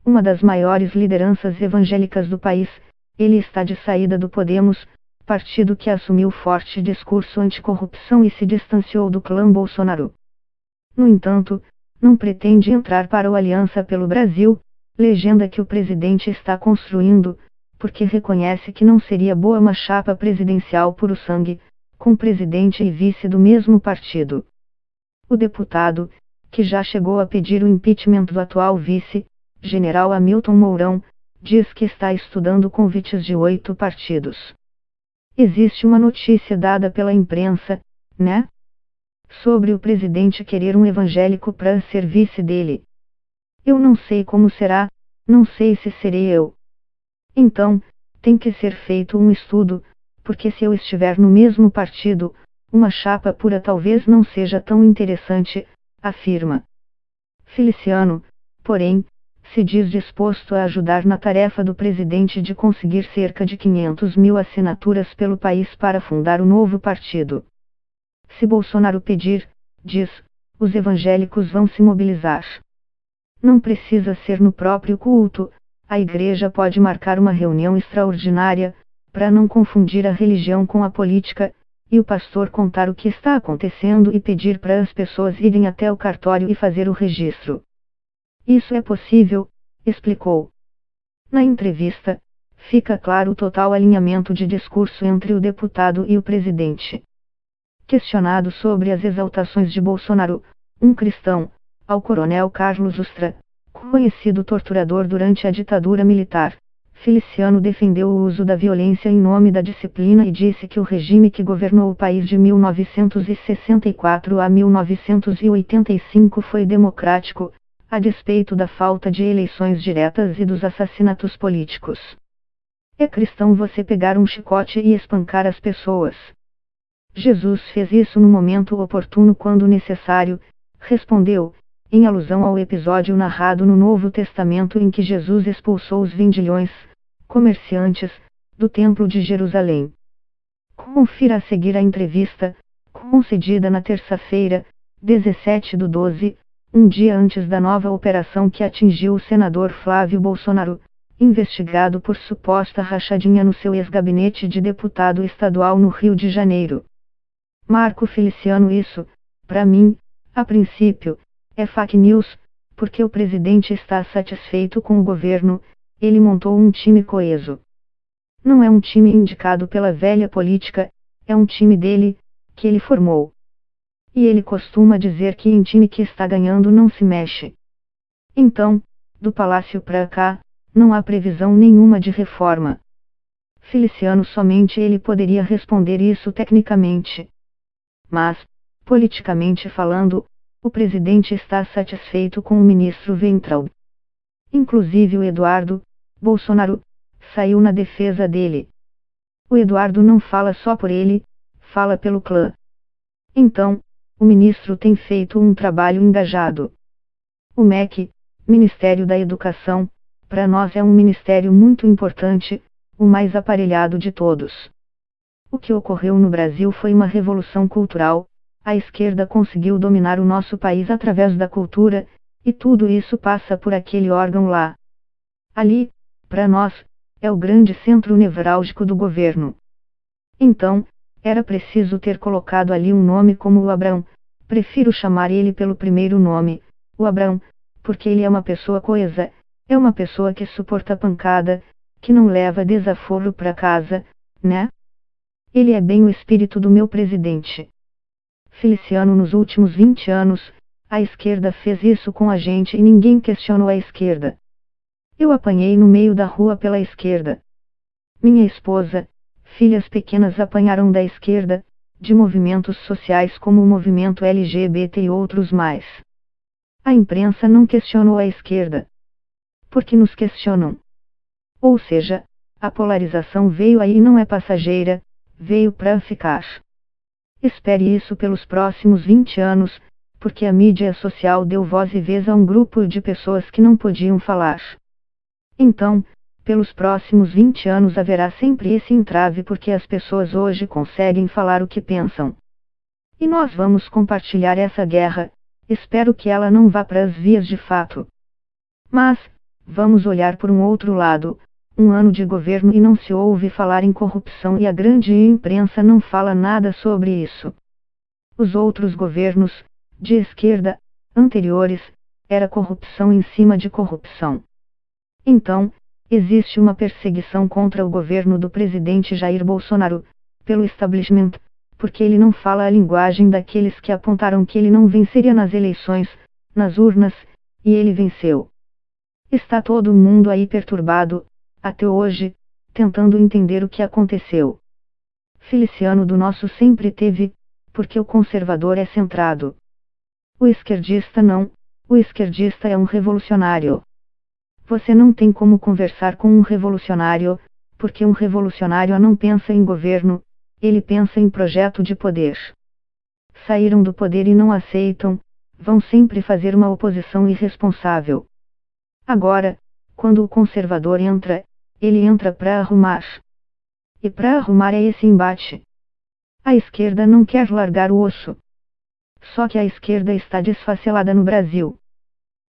uma das maiores lideranças evangélicas do país. Ele está de saída do Podemos, partido que assumiu forte discurso anticorrupção e se distanciou do clã Bolsonaro. No entanto, não pretende entrar para o Aliança pelo Brasil, legenda que o presidente está construindo, porque reconhece que não seria boa uma chapa presidencial puro sangue, com presidente e vice do mesmo partido. O deputado, que já chegou a pedir o impeachment do atual vice, general Hamilton Mourão, diz que está estudando convites de 8 partidos. Existe uma notícia dada pela imprensa, né? Sobre o presidente querer um evangélico para ser vice dele. Eu não sei como será, não sei se serei eu. Então, tem que ser feito um estudo, porque se eu estiver no mesmo partido, uma chapa pura talvez não seja tão interessante, afirma. Feliciano, porém, se diz disposto a ajudar na tarefa do presidente de conseguir cerca de 500.000 assinaturas pelo país para fundar o novo partido. Se Bolsonaro pedir, diz, os evangélicos vão se mobilizar. Não precisa ser no próprio culto, a igreja pode marcar uma reunião extraordinária, para não confundir a religião com a política, e o pastor contar o que está acontecendo e pedir para as pessoas irem até o cartório e fazer o registro. Isso é possível, explicou. Na entrevista, fica claro o total alinhamento de discurso entre o deputado e o presidente. Questionado sobre as exaltações de Bolsonaro, um cristão, ao coronel Carlos Ustra, conhecido torturador durante a ditadura militar, Feliciano defendeu o uso da violência em nome da disciplina e disse que o regime que governou o país de 1964 a 1985 foi democrático, a despeito da falta de eleições diretas e dos assassinatos políticos. É cristão você pegar um chicote e espancar as pessoas. Jesus fez isso no momento oportuno quando necessário, respondeu, em alusão ao episódio narrado no Novo Testamento em que Jesus expulsou os vendilhões, comerciantes, do Templo de Jerusalém. Confira a seguir a entrevista, concedida na terça-feira, 17/12, um dia antes da nova operação que atingiu o senador Flávio Bolsonaro, investigado por suposta rachadinha no seu ex-gabinete de deputado estadual no Rio de Janeiro. Marco Feliciano, isso, para mim, a princípio, é fake news, porque o presidente está satisfeito com o governo, ele montou um time coeso. Não é um time indicado pela velha política, é um time dele, que ele formou. E ele costuma dizer que em time que está ganhando não se mexe. Então, do palácio pra cá, não há previsão nenhuma de reforma. Feliciano, somente ele poderia responder isso tecnicamente. Mas, politicamente falando, o presidente está satisfeito com o ministro Weintraub. Inclusive o Eduardo Bolsonaro saiu na defesa dele. O Eduardo não fala só por ele, fala pelo clã. Então, o ministro tem feito um trabalho engajado. O MEC, Ministério da Educação, para nós é um ministério muito importante, o mais aparelhado de todos. O que ocorreu no Brasil foi uma revolução cultural. A esquerda conseguiu dominar o nosso país através da cultura, e tudo isso passa por aquele órgão lá. Ali, para nós, é o grande centro nevrálgico do governo. Então, era preciso ter colocado ali um nome como o Abrão, prefiro chamar ele pelo primeiro nome, o Abrão, porque ele é uma pessoa coesa, é uma pessoa que suporta pancada, que não leva desaforo para casa, né? Ele é bem o espírito do meu presidente. Feliciano, nos últimos 20 anos, a esquerda fez isso com a gente e ninguém questionou a esquerda. Eu apanhei no meio da rua pela esquerda. Minha esposa, filhas pequenas apanharam da esquerda, de movimentos sociais como o movimento LGBT e outros mais. A imprensa não questionou a esquerda. Porque nos questionam. Ou seja, a polarização veio aí e não é passageira, veio para ficar. Espere isso pelos próximos 20 anos, porque a mídia social deu voz e vez a um grupo de pessoas que não podiam falar. Então, pelos próximos 20 anos haverá sempre esse entrave porque as pessoas hoje conseguem falar o que pensam. E nós vamos compartilhar essa guerra, espero que ela não vá para as vias de fato. Mas, vamos olhar por um outro lado. Um ano de governo e não se ouve falar em corrupção e a grande imprensa não fala nada sobre isso. Os outros governos, de esquerda, anteriores, era corrupção em cima de corrupção. Então, existe uma perseguição contra o governo do presidente Jair Bolsonaro, pelo establishment, porque ele não fala a linguagem daqueles que apontaram que ele não venceria nas eleições, nas urnas, e ele venceu. Está todo mundo aí perturbado, até hoje, tentando entender o que aconteceu. Feliciano do Nosso sempre teve, porque o conservador é centrado. O esquerdista não, o esquerdista é um revolucionário. Você não tem como conversar com um revolucionário, porque um revolucionário não pensa em governo, ele pensa em projeto de poder. Saíram do poder e não aceitam, vão sempre fazer uma oposição irresponsável. Agora, quando o conservador entra, ele entra para arrumar. E para arrumar é esse embate. A esquerda não quer largar o osso. Só que a esquerda está desfacelada no Brasil.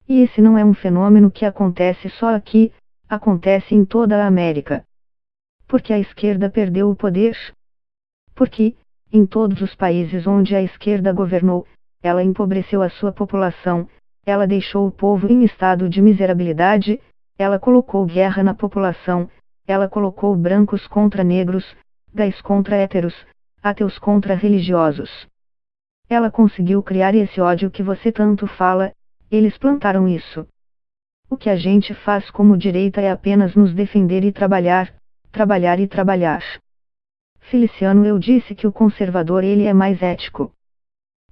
E esse não é um fenômeno que acontece só aqui, acontece em toda a América. Porque a esquerda perdeu o poder? Porque, em todos os países onde a esquerda governou, ela empobreceu a sua população, ela deixou o povo em estado de miserabilidade, ela colocou guerra na população, ela colocou brancos contra negros, gays contra héteros, ateus contra religiosos. Ela conseguiu criar esse ódio que você tanto fala, eles plantaram isso. O que a gente faz como direita é apenas nos defender e trabalhar, trabalhar e trabalhar. Feliciano, eu disse que o conservador ele é mais ético.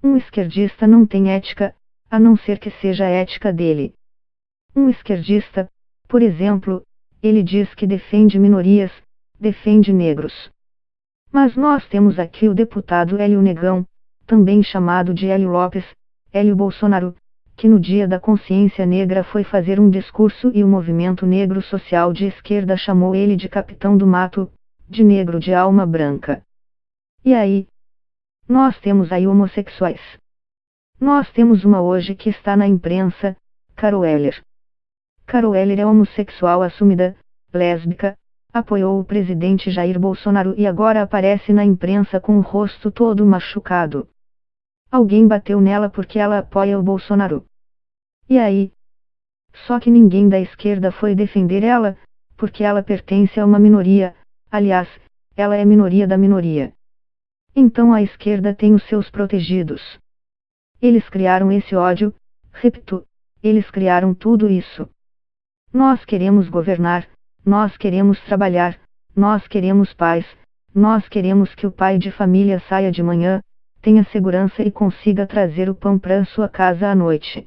Um esquerdista não tem ética, a não ser que seja a ética dele. Um esquerdista, por exemplo, ele diz que defende minorias, defende negros. Mas nós temos aqui o deputado Hélio Negão, também chamado de Hélio Lopes, Hélio Bolsonaro, que no Dia da Consciência Negra foi fazer um discurso e o movimento negro social de esquerda chamou ele de capitão do mato, de negro de alma branca. E aí? Nós temos aí homossexuais. Nós temos uma hoje que está na imprensa, Carol Heller. Carol Heller é homossexual assumida, lésbica, apoiou o presidente Jair Bolsonaro e agora aparece na imprensa com o rosto todo machucado. Alguém bateu nela porque ela apoia o Bolsonaro. E aí? Só que ninguém da esquerda foi defender ela, porque ela pertence a uma minoria, aliás, ela é minoria da minoria. Então a esquerda tem os seus protegidos. Eles criaram esse ódio, repito, eles criaram tudo isso. Nós queremos governar, nós queremos trabalhar, nós queremos paz, nós queremos que o pai de família saia de manhã, tenha segurança e consiga trazer o pão para sua casa à noite.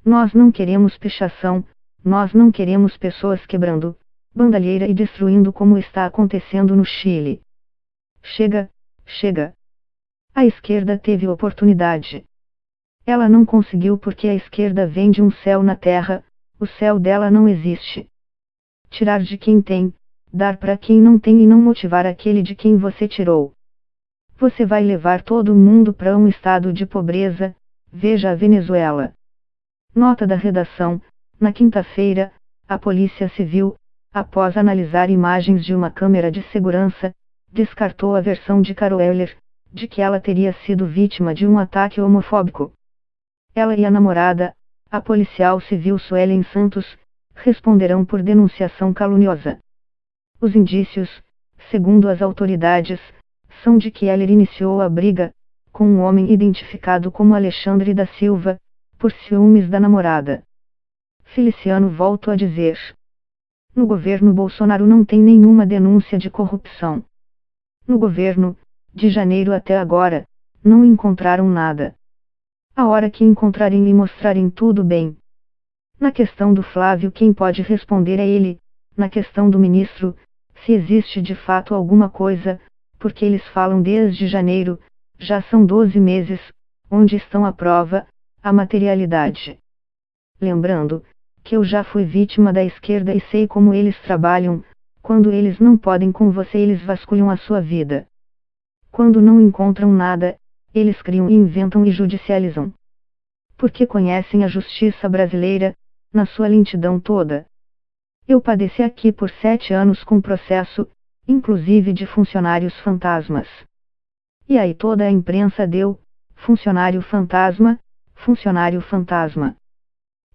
Nós não queremos pichação, nós não queremos pessoas quebrando, bandalheira e destruindo como está acontecendo no Chile. Chega, chega. A esquerda teve oportunidade. Ela não conseguiu porque a esquerda vende um céu na terra, o céu dela não existe. Tirar de quem tem, dar para quem não tem e não motivar aquele de quem você tirou. Você vai levar todo mundo para um estado de pobreza, veja a Venezuela. Nota da redação, na quinta-feira, a Polícia Civil, após analisar imagens de uma câmera de segurança, descartou a versão de Carol Heller, de que ela teria sido vítima de um ataque homofóbico. Ela e a namorada, a policial civil Suelen Santos, responderão por denunciação caluniosa. Os indícios, segundo as autoridades, são de que Heller iniciou a briga, com um homem identificado como Alexandre da Silva, por ciúmes da namorada. Feliciano volta a dizer. No governo Bolsonaro não tem nenhuma denúncia de corrupção. No governo, de janeiro até agora, não encontraram nada. A hora que encontrarem e mostrarem tudo bem. Na questão do Flávio quem pode responder é ele, na questão do ministro, se existe de fato alguma coisa, porque eles falam desde janeiro, já são 12 meses, onde estão a prova, a materialidade. Lembrando, que eu já fui vítima da esquerda e sei como eles trabalham, quando eles não podem com você eles vasculham a sua vida. Quando não encontram nada, eles criam e inventam e judicializam. Porque conhecem a justiça brasileira, na sua lentidão toda. Eu padeci aqui por 7 anos com processo, inclusive de funcionários fantasmas. E aí toda a imprensa deu, funcionário fantasma, funcionário fantasma.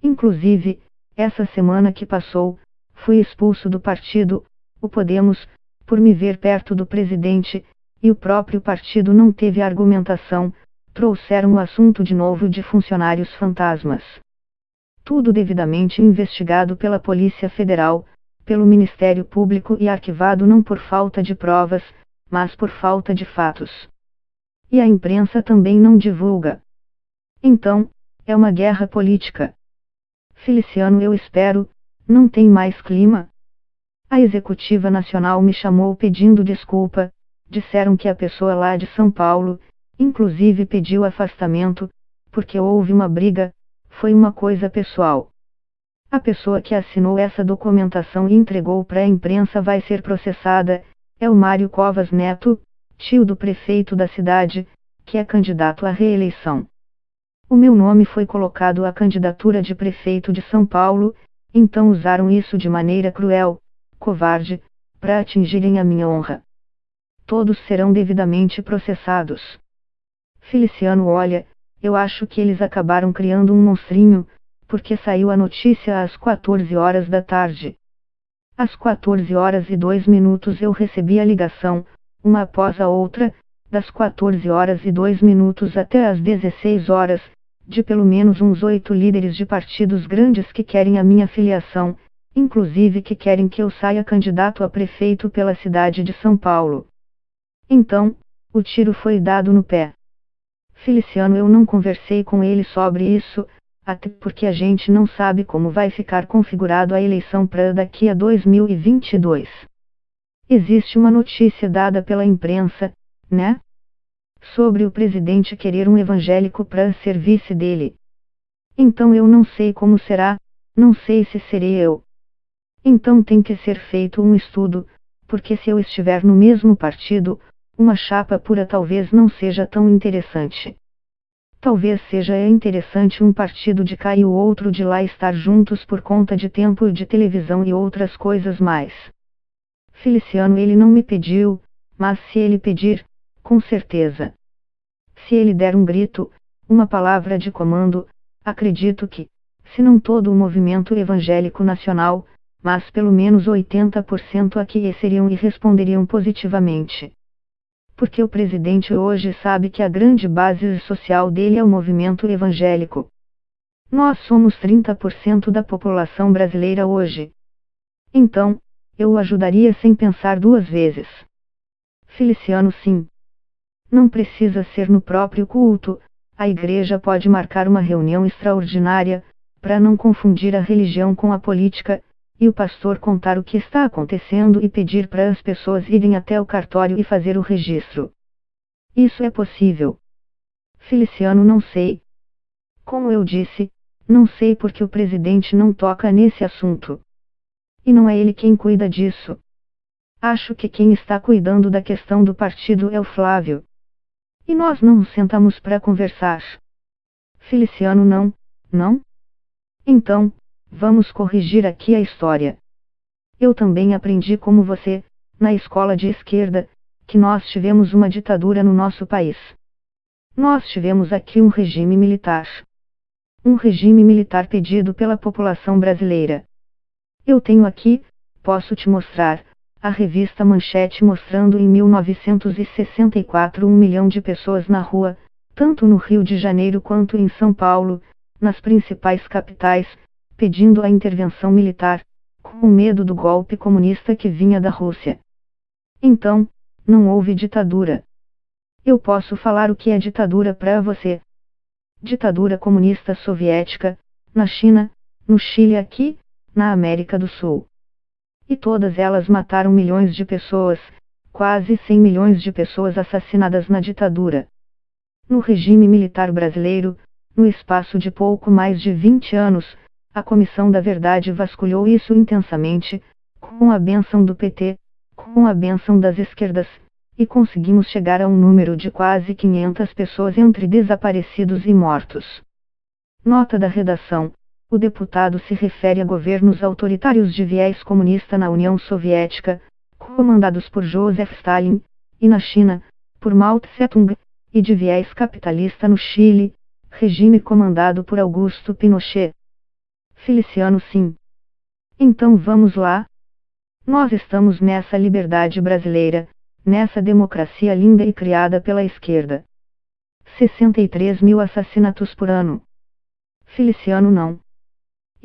Inclusive, essa semana que passou, fui expulso do partido, o Podemos, por me ver perto do presidente, e o próprio partido não teve argumentação, trouxeram o assunto de novo de funcionários fantasmas. Tudo devidamente investigado pela Polícia Federal, pelo Ministério Público e arquivado não por falta de provas, mas por falta de fatos. E a imprensa também não divulga. Então, é uma guerra política. Feliciano, eu espero, não tem mais clima? A Executiva Nacional me chamou pedindo desculpa, disseram que a pessoa lá de São Paulo, inclusive pediu afastamento, porque houve uma briga, foi uma coisa pessoal. A pessoa que assinou essa documentação e entregou para a imprensa vai ser processada, é o Mário Covas Neto, tio do prefeito da cidade, que é candidato à reeleição. O meu nome foi colocado à candidatura de prefeito de São Paulo, então usaram isso de maneira cruel, covarde, para atingirem a minha honra. Todos serão devidamente processados. Feliciano, olha, eu acho que eles acabaram criando um monstrinho, porque saiu a notícia às 14 horas da tarde. Às 14 horas e 2 minutos eu recebi a ligação, uma após a outra, das 14 horas e 2 minutos até às 16 horas, de pelo menos uns 8 líderes de partidos grandes que querem a minha filiação, inclusive que querem que eu saia candidato a prefeito pela cidade de São Paulo. Então, o tiro foi dado no pé. Feliciano, eu não conversei com ele sobre isso, até porque a gente não sabe como vai ficar configurado a eleição para daqui a 2022. Existe uma notícia dada pela imprensa, né? Sobre o presidente querer um evangélico para ser vice dele. Então eu não sei como será, não sei se serei eu. Então tem que ser feito um estudo, porque se eu estiver no mesmo partido, uma chapa pura talvez não seja tão interessante. Talvez seja interessante um partido de cá e o outro de lá estar juntos por conta de tempo de televisão e outras coisas mais. Feliciano, ele não me pediu, mas se ele pedir, com certeza. Se ele der um grito, uma palavra de comando, acredito que, se não todo o movimento evangélico nacional, mas pelo menos 80% aqui seriam e responderiam positivamente. Porque o presidente hoje sabe que a grande base social dele é o movimento evangélico. Nós somos 30% da população brasileira hoje. Então, eu o ajudaria sem pensar duas vezes. Feliciano, sim. Não precisa ser no próprio culto, a igreja pode marcar uma reunião extraordinária, para não confundir a religião com a política, e o pastor contar o que está acontecendo e pedir para as pessoas irem até o cartório e fazer o registro. Isso é possível. Feliciano, não sei. Como eu disse, não sei porque o presidente não toca nesse assunto. E não é ele quem cuida disso. Acho que quem está cuidando da questão do partido é o Flávio. E nós não sentamos para conversar. Feliciano, não, não? Então, vamos corrigir aqui a história. Eu também aprendi como você, na escola de esquerda, que nós tivemos uma ditadura no nosso país. Nós tivemos aqui um regime militar. Um regime militar pedido pela população brasileira. Eu tenho aqui, posso te mostrar, a revista Manchete mostrando em 1964 1 milhão de pessoas na rua, tanto no Rio de Janeiro quanto em São Paulo, nas principais capitais, pedindo a intervenção militar, com medo do golpe comunista que vinha da Rússia. Então, não houve ditadura. Eu posso falar o que é ditadura para você. Ditadura comunista soviética, na China, no Chile, aqui, na América do Sul. E todas elas mataram milhões de pessoas, quase 100 milhões de pessoas assassinadas na ditadura. No regime militar brasileiro, no espaço de pouco mais de 20 anos, a Comissão da Verdade vasculhou isso intensamente, com a bênção do PT, com a bênção das esquerdas, e conseguimos chegar a um número de quase 500 pessoas entre desaparecidos e mortos. Nota da redação: O deputado se refere a governos autoritários de viés comunista na União Soviética, comandados por Joseph Stalin, e na China, por Mao Tse-tung, e de viés capitalista no Chile, regime comandado por Augusto Pinochet. Feliciano: sim. Então vamos lá? Nós estamos nessa liberdade brasileira, nessa democracia linda e criada pela esquerda. 63 mil assassinatos por ano. Feliciano: não.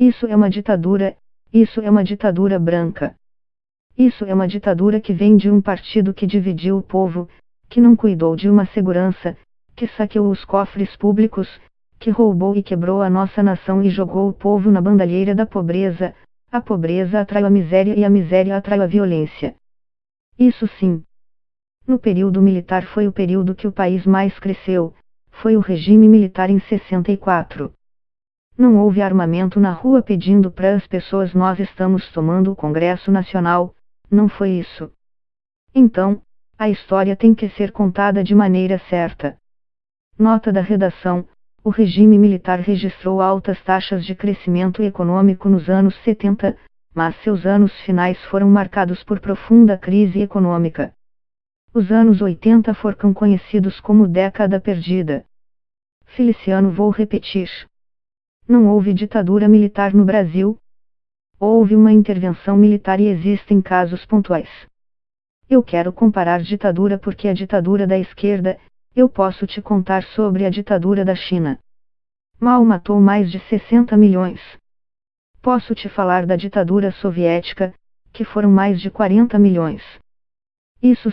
Isso é uma ditadura, isso é uma ditadura branca. Isso é uma ditadura que vem de um partido que dividiu o povo, que não cuidou de uma segurança, que saqueou os cofres públicos, que roubou e quebrou a nossa nação e jogou o povo na bandalheira da pobreza. A pobreza atrai a miséria e a miséria atrai a violência. Isso sim. No período militar foi o período que o país mais cresceu, foi o regime militar em 64. Não houve armamento na rua pedindo para as pessoas: nós estamos tomando o Congresso Nacional, não foi isso. Então, a história tem que ser contada de maneira certa. Nota da redação: o regime militar registrou altas taxas de crescimento econômico nos anos 70, mas seus anos finais foram marcados por profunda crise econômica. Os anos 80 foram conhecidos como década perdida. Feliciano: vou repetir. Não houve ditadura militar no Brasil. Houve uma intervenção militar e existem casos pontuais. Eu quero comparar ditadura porque a ditadura da esquerda, eu posso te contar sobre a ditadura da China. Mao matou mais de 60 milhões. Posso te falar da ditadura soviética, que foram mais de 40 milhões. Isso